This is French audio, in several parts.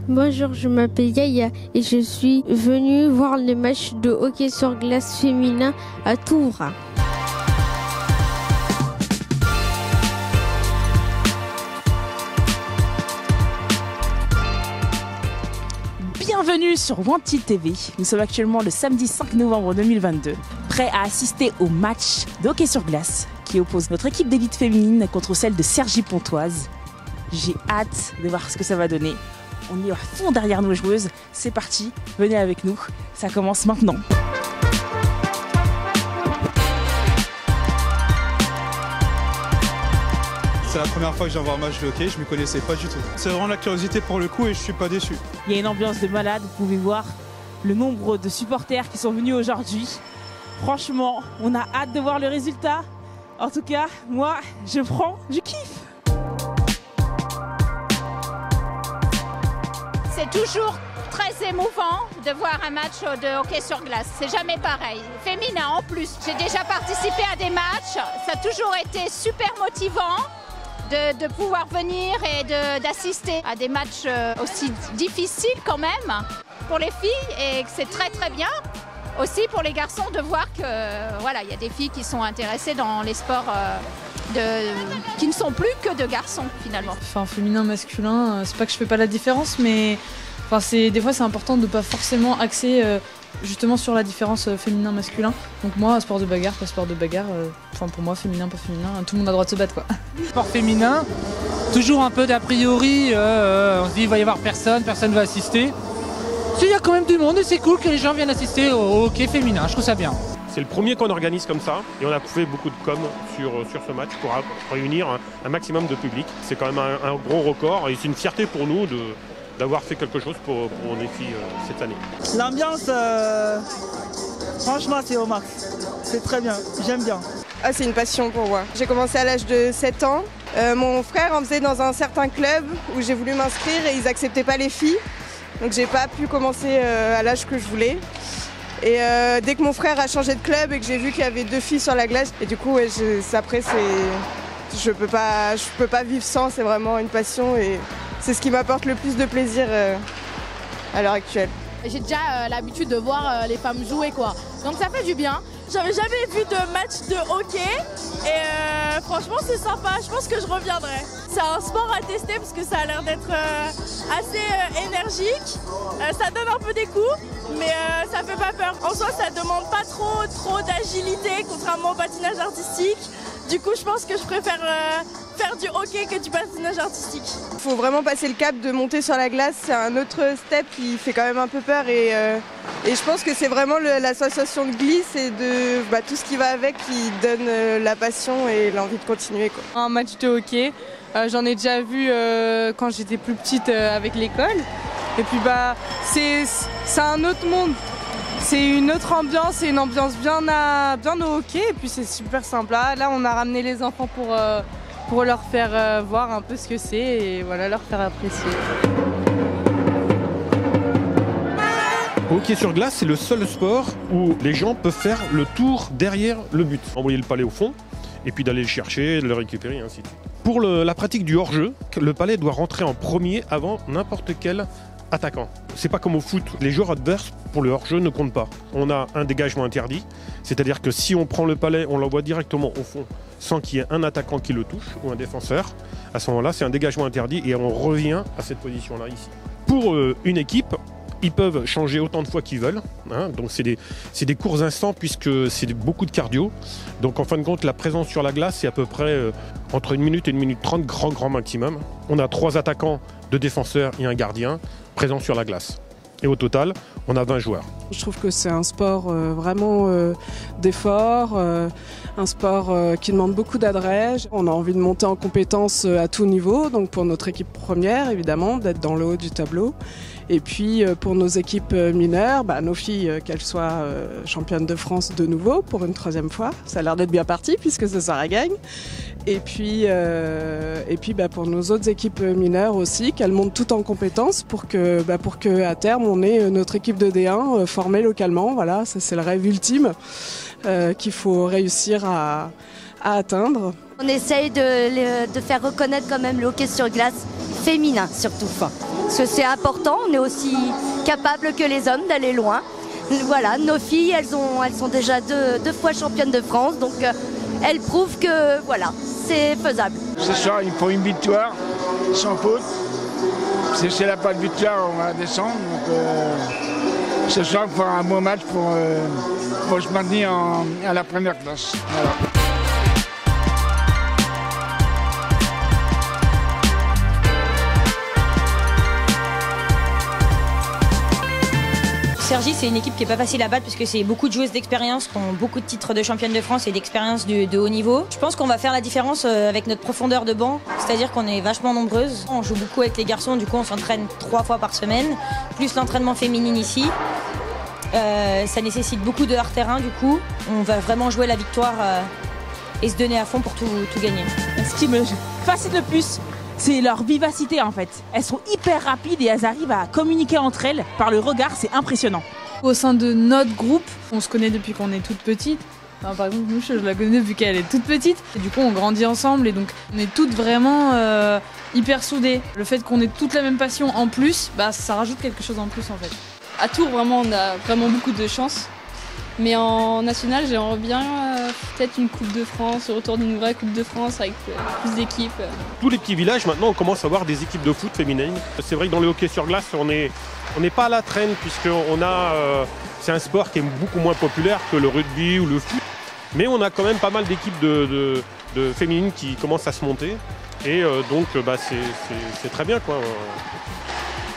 Bonjour, je m'appelle Yaya et je suis venue voir le match de hockey sur glace féminin à Tours. Bienvenue sur Wanted TV. Nous sommes actuellement le samedi 5 novembre 2022, prêts à assister au match de hockey sur glace qui oppose notre équipe d'élite féminine contre celle de Cergy-Pontoise. J'ai hâte de voir ce que ça va donner. On est à fond derrière nos joueuses. C'est parti, venez avec nous. Ça commence maintenant. C'est la première fois que j'en vois un match de hockey, je ne m'y connaissais pas du tout. C'est vraiment la curiosité pour le coup et je ne suis pas déçu. Il y a une ambiance de malade, vous pouvez voir le nombre de supporters qui sont venus aujourd'hui. Franchement, on a hâte de voir le résultat. En tout cas, moi, je kiffe. C'est toujours très émouvant de voir un match de hockey sur glace. C'est jamais pareil. Féminin en plus. J'ai déjà participé à des matchs. Ça a toujours été super motivant de pouvoir venir et d'assister à des matchs aussi difficiles quand même pour les filles. Et c'est très très bien aussi pour les garçons de voir que voilà, il y a des filles qui sont intéressées dans les sports qui ne sont plus que de garçons finalement. Enfin, féminin, masculin, c'est pas que je fais pas la différence, mais enfin, des fois c'est important de pas forcément axer justement sur la différence féminin-masculin. Donc moi, sport de bagarre, pas sport de bagarre, enfin pour moi, féminin, pas féminin, tout le monde a le droit de se battre quoi. Sport féminin, toujours un peu d'a priori, on se dit il va y avoir personne va assister. Il y a quand même du monde et c'est cool que les gens viennent assister au hockey féminin, je trouve ça bien. C'est le premier qu'on organise comme ça et on a fait beaucoup de com sur ce match pour réunir un maximum de public. C'est quand même un gros record et c'est une fierté pour nous d'avoir fait quelque chose pour les filles cette année. L'ambiance, franchement, c'est au max. C'est très bien, j'aime bien. Ah, c'est une passion pour moi. J'ai commencé à l'âge de 7 ans. Mon frère en faisait dans un certain club où j'ai voulu m'inscrire et ils n'acceptaient pas les filles. Donc j'ai pas pu commencer à l'âge que je voulais. Et dès que mon frère a changé de club et que j'ai vu qu'il y avait 2 filles sur la glace, et du coup ouais, après je peux pas vivre sans, c'est vraiment une passion et c'est ce qui m'apporte le plus de plaisir à l'heure actuelle. J'ai déjà l'habitude de voir les femmes jouer quoi, donc ça fait du bien. J'avais jamais vu de match de hockey et franchement c'est sympa, je pense que je reviendrai. C'est un sport à tester parce que ça a l'air d'être assez énergique, ça donne un peu des coups mais ça fait pas peur. En soi ça demande pas trop d'agilité contrairement au patinage artistique. Du coup je pense que je préfère faire du hockey que du patinage artistique. Il faut vraiment passer le cap de monter sur la glace, c'est un autre step qui fait quand même un peu peur et je pense que c'est vraiment l'association de glisse et de tout ce qui va avec qui donne la passion et l'envie de continuer, quoi. Un match de hockey, j'en ai déjà vu quand j'étais plus petite avec l'école. Et puis c'est un autre monde, c'est une autre ambiance, c'est une ambiance bien au hockey et puis c'est super sympa. Là on a ramené les enfants pour leur faire voir un peu ce que c'est et voilà, leur faire apprécier. Hockey sur glace, c'est le seul sport où les gens peuvent faire le tour derrière le but. Envoyer le palet au fond et puis d'aller le chercher, de le récupérer et ainsi de suite. Pour la pratique du hors-jeu, le palet doit rentrer en premier avant n'importe quel attaquant. C'est pas comme au foot, les joueurs adverses pour le hors-jeu ne comptent pas. On a un dégagement interdit, c'est-à-dire que si on prend le palet, on l'envoie directement au fond sans qu'il y ait un attaquant qui le touche ou un défenseur. À ce moment-là, c'est un dégagement interdit et on revient à cette position-là ici. Pour une équipe, ils peuvent changer autant de fois qu'ils veulent, hein, donc c'est des courts instants puisque c'est beaucoup de cardio. Donc en fin de compte, la présence sur la glace, c'est à peu près entre 1 minute et 1 minute 30, grand maximum. On a 3 attaquants, 2 défenseurs et un gardien présents sur la glace. Et au total, on a 20 joueurs. Je trouve que c'est un sport vraiment d'effort, un sport qui demande beaucoup d'adresse. On a envie de monter en compétences à tout niveau, donc pour notre équipe première évidemment, d'être dans le haut du tableau. Et puis pour nos équipes mineures, nos filles, qu'elles soient championnes de France de nouveau pour une 3e fois. Ça a l'air d'être bien parti puisque ce sera gagne. Et puis pour nos autres équipes mineures aussi, qu'elles montent toutes en compétences pour que à terme on ait notre équipe de D1 formée localement. Voilà, ça c'est le rêve ultime qu'il faut réussir à atteindre. On essaye de faire reconnaître quand même le hockey sur glace féminin surtout. Parce que c'est important, on est aussi capable que les hommes d'aller loin. Voilà, nos filles, elles sont déjà deux fois championnes de France, donc elles prouvent que voilà, c'est faisable. Ce soir, il faut une victoire, sans faute. Si elle n'a pas de victoire, on va descendre. Donc, ce soir, il faut un bon match pour se maintenir à la première place. Voilà. Cergy, c'est une équipe qui n'est pas facile à battre parce que c'est beaucoup de joueuses d'expérience qui ont beaucoup de titres de championne de France et d'expérience de haut niveau. Je pense qu'on va faire la différence avec notre profondeur de banc, c'est-à-dire qu'on est vachement nombreuses. On joue beaucoup avec les garçons, du coup on s'entraîne 3 fois par semaine, plus l'entraînement féminine ici. Ça nécessite beaucoup de hors-terrain, du coup on va vraiment jouer la victoire et se donner à fond pour tout gagner. Ce qui me fascine le plus, c'est leur vivacité en fait. Elles sont hyper rapides et elles arrivent à communiquer entre elles par le regard, c'est impressionnant. Au sein de notre groupe, on se connaît depuis qu'on est toute petite. Enfin, par exemple, nous, je la connais depuis qu'elle est toute petite. Et du coup, on grandit ensemble et donc on est toutes vraiment hyper soudées. Le fait qu'on ait toute la même passion en plus, bah, ça rajoute quelque chose en plus en fait. À Tours, vraiment, on a vraiment beaucoup de chance. Mais en national, j'aimerais bien peut-être une Coupe de France, le retour d'une vraie Coupe de France avec plus d'équipes. Tous les petits villages, maintenant, on commence à avoir des équipes de foot féminines. C'est vrai que dans le hockey sur glace, on n'est pas à la traîne puisqu'on a... c'est un sport qui est beaucoup moins populaire que le rugby ou le foot. Mais on a quand même pas mal d'équipes de féminines qui commencent à se monter. Et donc, c'est très bien, quoi.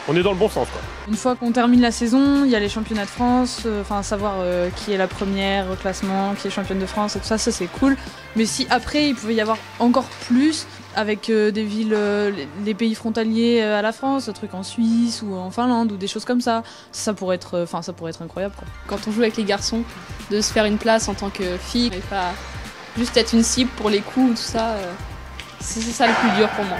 On est dans le bon sens, quoi. Une fois qu'on termine la saison, il y a les championnats de France, savoir qui est la première au classement, qui est championne de France et tout ça, ça c'est cool. Mais si après il pouvait y avoir encore plus avec des villes, les pays frontaliers à la France, un truc en Suisse ou en Finlande ou des choses comme ça, ça pourrait être incroyable, quoi. Quand on joue avec les garçons, de se faire une place en tant que fille et pas juste être une cible pour les coups ou tout ça, c'est ça le plus dur pour moi.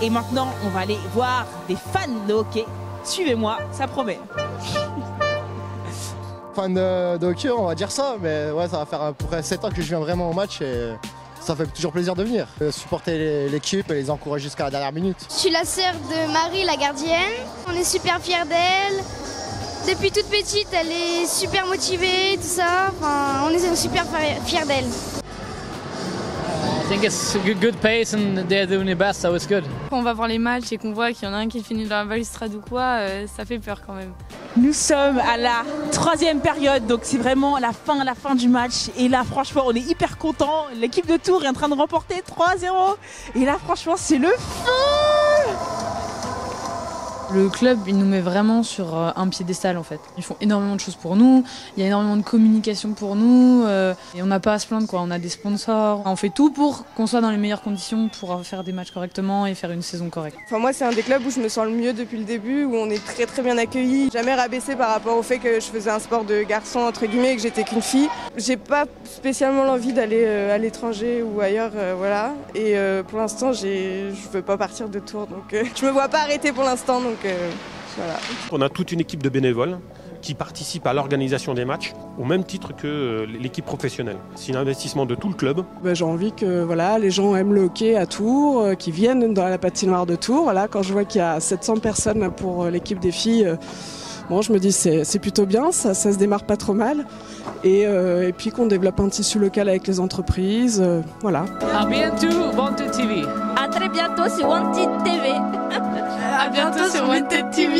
Et maintenant, on va aller voir des fans de hockey. Suivez-moi, ça promet. Fan de hockey, on va dire ça, mais ouais, ça va faire à peu près 7 ans que je viens vraiment au match et ça fait toujours plaisir de venir. Supporter l'équipe et les encourager jusqu'à la dernière minute. Je suis la sœur de Marie, la gardienne. On est super fiers d'elle. Depuis toute petite, elle est super motivée, tout ça. Enfin, on est super fiers d'elle. I think it's a good pace and they're doing their best, so it's good. Quand on va voir les matchs et qu'on voit qu'il y en a un qui finit dans la balustrade ou quoi, ça fait peur quand même. Nous sommes à la 3e période, donc c'est vraiment la fin du match. Et là, franchement, on est hyper contents. L'équipe de Tours est en train de remporter 3-0. Et là, franchement, c'est le feu! Le club, il nous met vraiment sur un piédestal en fait. Ils font énormément de choses pour nous, il y a énormément de communication pour nous et on n'a pas à se plaindre, quoi. On a des sponsors, on fait tout pour qu'on soit dans les meilleures conditions pour faire des matchs correctement et faire une saison correcte. Enfin, moi, c'est un des clubs où je me sens le mieux depuis le début, où on est très très bien accueillis. Jamais rabaissé par rapport au fait que je faisais un sport de garçon entre guillemets et que j'étais qu'une fille. J'ai pas spécialement l'envie d'aller à l'étranger ou ailleurs, voilà. Et pour l'instant, je veux pas partir de Tours, donc je me vois pas arrêter pour l'instant. Donc, voilà. On a toute une équipe de bénévoles qui participent à l'organisation des matchs au même titre que l'équipe professionnelle. C'est un investissement de tout le club. J'ai envie que les gens aiment le hockey à Tours, qu'ils viennent dans la patinoire de Tours. Voilà, quand je vois qu'il y a 700 personnes pour l'équipe des filles, je me dis c'est plutôt bien, ça se démarre pas trop mal. Et puis qu'on développe un tissu local avec les entreprises, voilà. À bientôt, Wanted TV. À très bientôt sur Wanted TV. À bientôt sur Wanted TV.